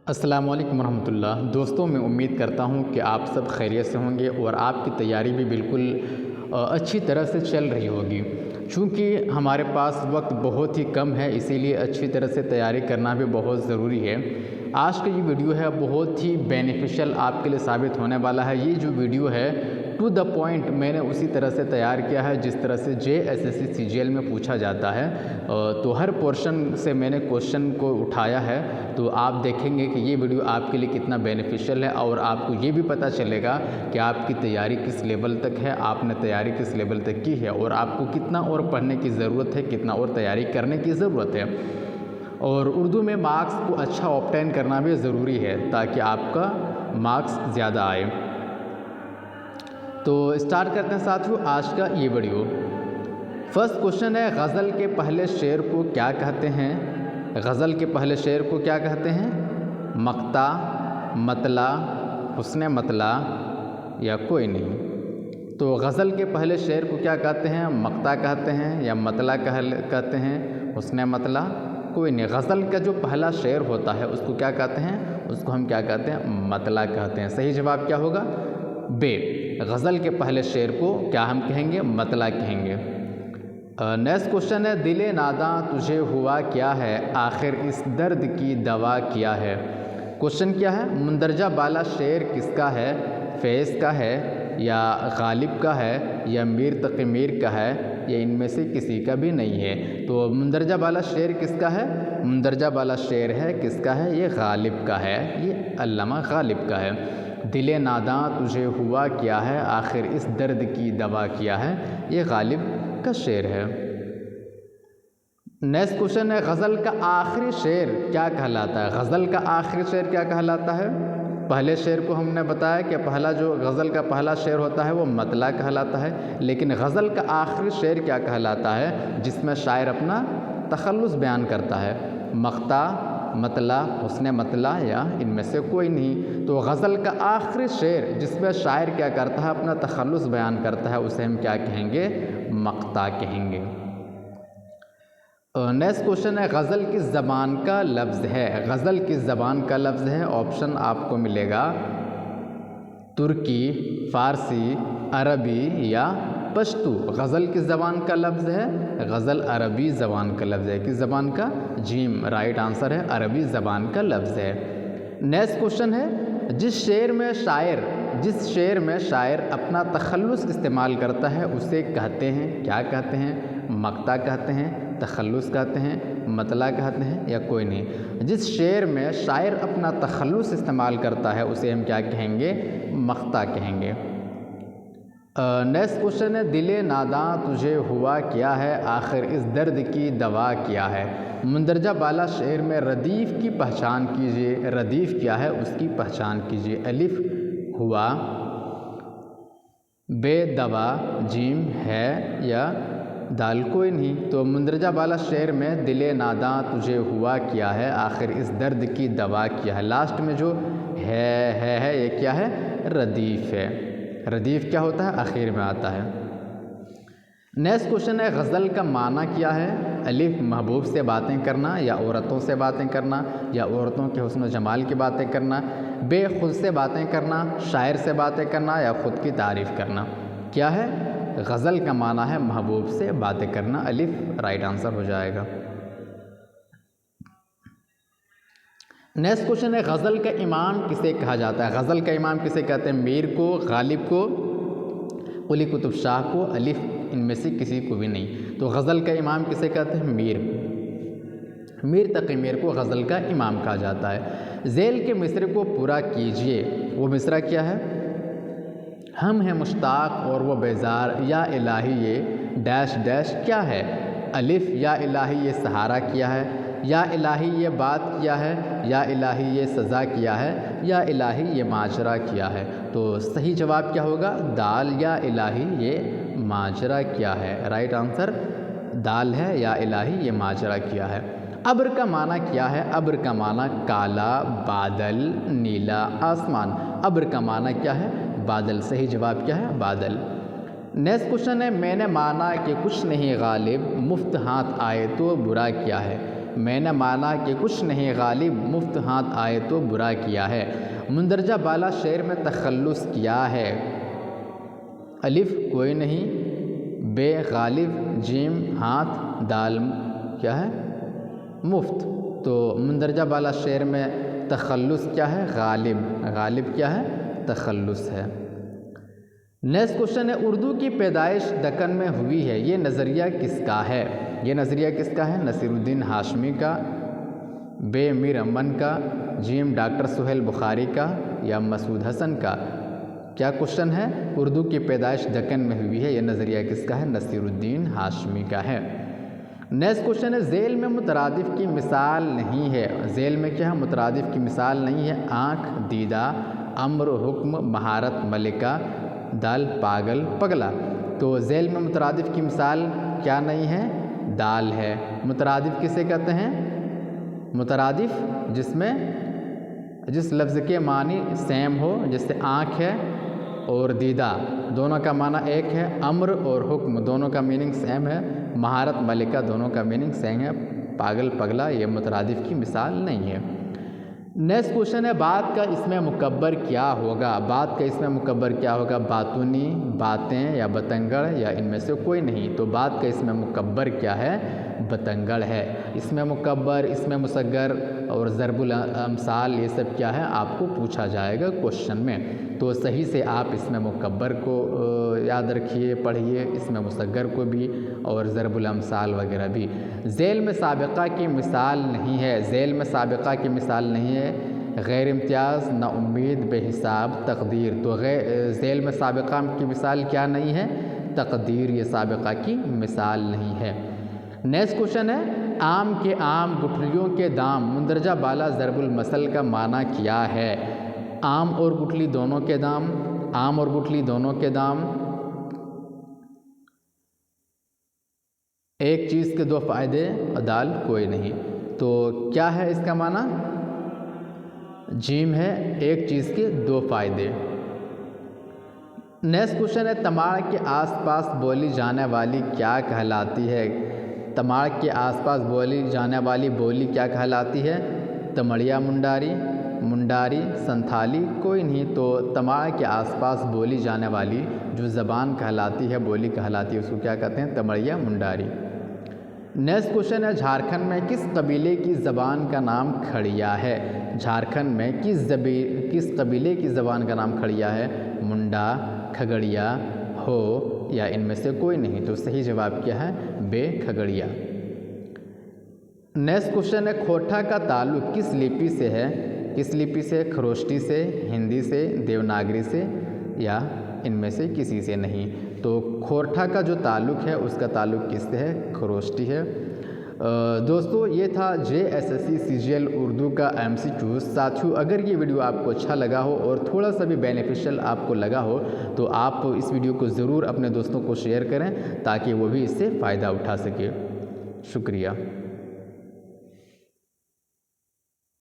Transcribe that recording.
अस्सलाम वालेकुम रहमतुल्लाह। दोस्तों, मैं उम्मीद करता हूँ कि आप सब खैरियत से होंगे और आपकी तैयारी भी बिल्कुल अच्छी तरह से चल रही होगी। चूँकि हमारे पास वक्त बहुत ही कम है, इसीलिए अच्छी तरह से तैयारी करना भी बहुत ज़रूरी है। आज का ये वीडियो है बहुत ही बेनिफिशियल आपके लिए साबित होने वाला है। ये जो वीडियो है टू द पॉइंट मैंने उसी तरह से तैयार किया है जिस तरह से JSSC CGL में पूछा जाता है। तो हर पोर्शन से मैंने क्वेश्चन को उठाया है, तो आप देखेंगे कि ये वीडियो आपके लिए कितना बेनिफिशियल है और आपको ये भी पता चलेगा कि आपकी तैयारी किस लेवल तक है, आपने तैयारी किस लेवल तक की है और आपको कितना और पढ़ने की ज़रूरत है, कितना और तैयारी करने की ज़रूरत है। और उर्दू में मार्क्स को अच्छा ऑब्टेन करना भी ज़रूरी है ताकि आपका मार्क्स ज़्यादा आए। तो स्टार्ट करते हैं साथियों आज का ये वीडियो। फर्स्ट क्वेश्चन है, गज़ल के पहले शेर को क्या कहते हैं? गज़ल के पहले शेर को क्या कहते हैं? मक्ता, मतला, हुस्न मतला या कोई नहीं। तो गज़ल के पहले शेर को क्या कहते हैं? मक्ता कहते हैं या मतला कहते हैं, हुस्न मतला, कोई नहीं। गज़ल का जो पहला शेर होता है उसको क्या कहते हैं? उसको हम क्या कहते हैं? मतला कहते हैं। सही जवाब क्या होगा? बे। गज़ल के पहले शेर को क्या हम कहेंगे? मतला कहेंगे। नेक्स्ट क्वेश्चन है, दिले नादा तुझे हुआ क्या है, आखिर इस दर्द की दवा क्या है? क्वेश्चन क्या है? मुंदरजा बाला शेर किसका है? फैज़ का है या गालिब का है या मीर तक़ी मीर का है या इनमें से किसी का भी नहीं है। तो मुंदरजा बाला शेर किसका है? मुंदरजा बाला शेर है किसका है? ये गालिब का है, ये अल्लामा गालिब का है। दिले नादा तुझे हुआ क्या है, आखिर इस दर्द की दवा क्या है, ये गालिब का शेर है। नेक्स्ट क्वेश्चन है, गज़ल का आखिरी शेर क्या कहलाता है? गज़ल का आखिरी शेर क्या कहलाता है? पहले शेर को हमने बताया कि पहला जो गज़ल का पहला शेर होता है वो मतला कहलाता है, लेकिन गज़ल का आखिरी शेर क्या कहलाता है जिसमें शायर अपना तखल्लुस बयान करता है? मक्ता, मतला, हुस्न मतला या इनमें से कोई नहीं। तो गज़ल का आखिरी शेर जिसमें शायर क्या करता है? अपना तखल्लुस बयान करता है, उसे हम क्या कहेंगे? मक्ता कहेंगे। नेक्स्ट क्वेश्चन है, गज़ल किस ज़बान का लफ्ज़ है? गज़ल किस ज़बान का लफ्ज़ है? ऑप्शन आपको मिलेगा तुर्की, फ़ारसी, अरबी या पश्तू। गज़ल किस ज़बान का लफ्ज़ है? गज़ल अरबी ज़बान का लफ्ज़ है। किस ज़बान का? जीम राइट आंसर है, अरबी ज़बान का लफ्ज़ है। नेक्स्ट क्वेश्चन है, जिस शेर में शायर अपना तखल्लुस इस्तेमाल करता है उसे कहते हैं, क्या कहते हैं? मक्ता कहते हैं, तखल्लुस कहते हैं, मतला कहते हैं या कोई नहीं। जिस शेर में शायर अपना तखल्लुस इस्तेमाल करता है उसे हम क्या कहेंगे? मक्ता कहेंगे। नेक्स्ट क्वेश्चन है, दिले नादा तुझे हुआ क्या है, आखिर इस दर्द की दवा क्या है? मुंदरजा बाला शेर में रदीफ़ की पहचान कीजिए। रदीफ़ क्या है उसकी पहचान कीजिए। अलिफ हुआ, बेदवा, जीम है या दाल कोई नहीं। तो मुंदरजा बाला शेर में दिले नादा तुझे हुआ क्या है, आखिर इस दर्द की दवा क्या है, लास्ट में जो है ये क्या है? रदीफ़ है। रदीफ़ क्या होता है? आखिर में आता है। नेक्स्ट क्वेश्चन है, गज़ल का माना क्या है? अलिफ महबूब से बातें करना या औरतों से बातें करना या औरतों के हुस्न जमाल की बातें करना, बे खुद से बातें करना, शायर से बातें करना या ख़ुद की तारीफ़ करना। क्या है? गज़ल का माना है महबूब से बातें करना, अलिफ राइट आंसर हो जाएगा। नेक्स्ट क्वेश्चन है, गज़ल का इमाम किसे कहा जाता है? गज़ल का इमाम किसे कहते हैं? मीर को, गालिब को, कुली कुतुब शाह को, अलिफ इनमें से किसी को भी नहीं। तो गज़ल का इमाम किसे कहते हैं? मीर तक़ी मीर को गज़ल का इमाम कहा जाता है। ज़ेल के मिसरे को पूरा कीजिए। वो मिसरा क्या है? हम हैं मुश्ताक़ और वो बेज़ार, या इलाही ये डैश डैश क्या है? अलिफ या इलाही ये सहारा किया है, या इलाही ये बात किया है, या इलाही ये सज़ा किया है, या इलाही ये माजरा किया है। तो सही जवाब क्या होगा? दाल, या इलाही ये माजरा किया है। राइट आंसर दाल है, या इलाही ये माजरा किया है। अब्र का माना क्या है? अब्र का माना काला, बादल, नीला, आसमान। अब्र का माना क्या है? बादल। सही जवाब क्या है? बादल। नेक्स्ट क्वेश्चन है, मैंने माना कि कुछ नहीं गालिब, मुफ्त हाथ आए तो बुरा क्या है? میں نے مانا کہ کچھ نہیں غالب، مفت ہاتھ آئے تو برا کیا ہے۔ مندرجہ بالا شعر میں تخلص کیا ہے؟ الف کوئی نہیں، بے غالب، جیم ہاتھ، دال کیا ہے مفت۔ تو مندرجہ بالا شعر میں تخلص کیا ہے؟ غالب، غالب کیا ہے؟ تخلص ہے۔ نیکسٹ کوشچن ہے اردو کی پیدائش دکن میں ہوئی ہے، یہ نظریہ کس کا ہے؟ یہ نظریہ کس کا ہے؟ نصیر الدین ہاشمی کا، بے میر امن کا، جیم ڈاکٹر سہیل بخاری کا، یا مسعود حسن کا؟ کیا کوشچن ہے؟ اردو کی پیدائش دکن میں ہوئی ہے، یہ نظریہ کس کا ہے؟ نصیر الدین ہاشمی کا ہے۔ نیکسٹ کوشچن ہے ذیل میں مترادف کی مثال نہیں ہے، ذیل میں کیا ہے؟ مترادف کی مثال نہیں ہے۔ آنکھ، دیدہ، امر، حکم، مہارت، ملکہ، دال پاگل، پگلا۔ تو ذیل میں مترادف کی مثال کیا نہیں ہے؟ دال ہے۔ مترادف کسے کہتے ہیں؟ مترادف جس لفظ کے معنی سیم ہو، جیسے آنکھ ہے اور دیدہ دونوں کا معنی ایک ہے، امر اور حکم دونوں کا میننگ سیم ہے، مہارت، ملکہ دونوں کا میننگ سیم ہے، پاگل، پگلا یہ مترادف کی مثال نہیں ہے۔ نیکسٹ کوشچن ہے بات کا اسم مکبر کیا ہوگا؟ بات کا اسم مکبر کیا ہوگا؟ باتونی، باتیں، یا بتنگڑ، یا ان میں سے کوئی نہیں۔ تو بات کا اسم مکبر کیا ہے؟ بتنگڑ ہے۔ اسم مکبر، اسم مصغر اور ضرب الامثال یہ سب کیا ہے؟ آپ کو پوچھا جائے گا کوشچن میں، تو صحیح سے آپ اسم مکبر کو یاد رکھیے، پڑھیے، اسم مصغر کو بھی اور ضرب الامثال وغیرہ بھی۔ ذیل میں سابقہ کی مثال نہیں ہے، ذیل میں سابقہ کی مثال نہیں ہے۔ غیر امتیاز، نا امید، بے حساب، تقدیر۔ تو ذیل میں سابقہ کی مثال کیا نہیں ہے؟ تقدیر، یہ سابقہ کی مثال نہیں ہے۔ نیکسٹ کوشچن ہے آم کے آم، گٹھلیوں کے دام، مندرجہ بالا ضرب المثل کا معنی کیا ہے؟ آم اور گٹھلی دونوں کے دام، آم اور گٹھلی دونوں کے دام، ایک چیز کے دو فائدے، اور دال کوئی نہیں۔ تو کیا ہے اس کا معنی؟ جیم ہے، ایک چیز کے دو فائدے۔ نیکسٹ کوشچن ہے تماڑ کے آس پاس بولی جانے والی کیا کہلاتی ہے؟ تماڑ کے آس پاس بولی جانے والی بولی کیا کہلاتی ہے؟ تمڑیا منڈاری، منڈاری، سنتھالی کوئی نہیں۔ تو تماڑ کے آس پاس بولی جانے والی جو زبان کہلاتی ہے، بولی کہلاتی ہے، اس کو کیا کہتے ہیں؟ تمڑیا منڈاری۔ نیکسٹ کوشچن ہے جھارکھنڈ میں کس قبیلے کی زبان کا نام کھڑیا ہے؟ جھارکھنڈ میں کس قبیلے کی زبان کا نام کھڑیا ہے؟ منڈا، کھگڑیا، ہو، یا ان میں سے کوئی نہیں۔ تو صحیح جواب کیا ہے؟ بے کھگڑیا۔ نیکسٹ کوشچن ہے کھوٹھا کا تعلق کس لپی سے ہے؟ کس لپی سے؟ خروشٹی سے، ہندی سے، دیوناگری سے، یا ان میں سے کسی سے نہیں۔ تو کھوٹھا کا جو تعلق ہے اس کا تعلق کس سے ہے؟ خروشٹی ہے۔ دوستو یہ تھا JSSC CGL اردو کا MCQ۔ ساتھیو اگر یہ ویڈیو آپ کو اچھا لگا ہو اور تھوڑا سا بھی بینیفیشل آپ کو لگا ہو تو آپ اس ویڈیو کو ضرور اپنے دوستوں کو شیئر کریں تاکہ وہ بھی اس سے فائدہ اٹھا سکے۔ شکریہ۔